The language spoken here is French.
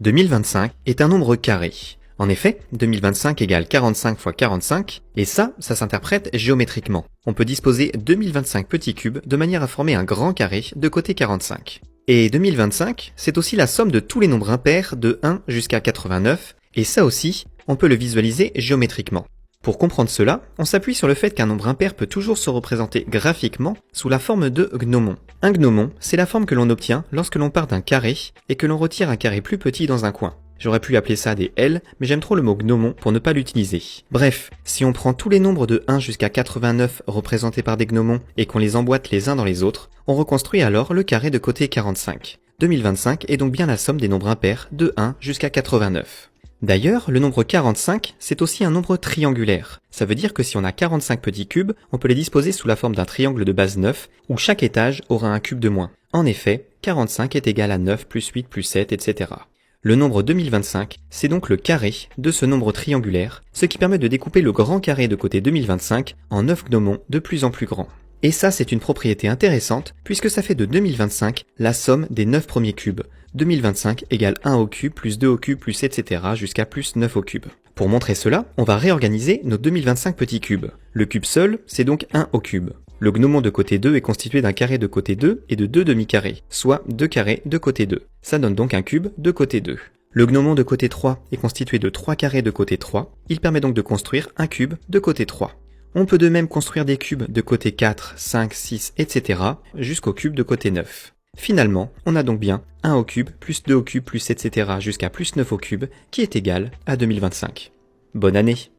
2025 est un nombre carré. En effet, 2025 égale 45 fois 45, et ça s'interprète géométriquement. On peut disposer 2025 petits cubes de manière à former un grand carré de côté 45. Et 2025, c'est aussi la somme de tous les nombres impairs de 1 jusqu'à 89, et ça aussi, on peut le visualiser géométriquement. Pour comprendre cela, on s'appuie sur le fait qu'un nombre impair peut toujours se représenter graphiquement sous la forme de gnomon. Un gnomon, c'est la forme que l'on obtient lorsque l'on part d'un carré et que l'on retire un carré plus petit dans un coin. J'aurais pu appeler ça des L, mais j'aime trop le mot gnomon pour ne pas l'utiliser. Bref, si on prend tous les nombres de 1 jusqu'à 89 représentés par des gnomons et qu'on les emboîte les uns dans les autres, on reconstruit alors le carré de côté 45. 2025 est donc bien la somme des nombres impairs de 1 jusqu'à 89. D'ailleurs, le nombre 45, c'est aussi un nombre triangulaire. Ça veut dire que si on a 45 petits cubes, on peut les disposer sous la forme d'un triangle de base 9, où chaque étage aura un cube de moins. En effet, 45 est égal à 9 plus 8 plus 7, etc. Le nombre 2025, c'est donc le carré de ce nombre triangulaire, ce qui permet de découper le grand carré de côté 2025 en 9 gnomons de plus en plus grands. Et ça, c'est une propriété intéressante, puisque ça fait de 2025 la somme des 9 premiers cubes. 2025 égale 1 au cube, plus 2 au cube, plus etc. jusqu'à plus 9 au cube. Pour montrer cela, on va réorganiser nos 2025 petits cubes. Le cube seul, c'est donc 1 au cube. Le gnomon de côté 2 est constitué d'un carré de côté 2 et de 2 demi-carrés, soit 2 carrés de côté 2. Ça donne donc un cube de côté 2. Le gnomon de côté 3 est constitué de 3 carrés de côté 3. Il permet donc de construire un cube de côté 3. On peut de même construire des cubes de côté 4, 5, 6, etc. jusqu'au cube de côté 9. Finalement, on a donc bien 1 au cube, plus 2 au cube, plus etc. jusqu'à plus 9 au cube, qui est égal à 2025. Bonne année!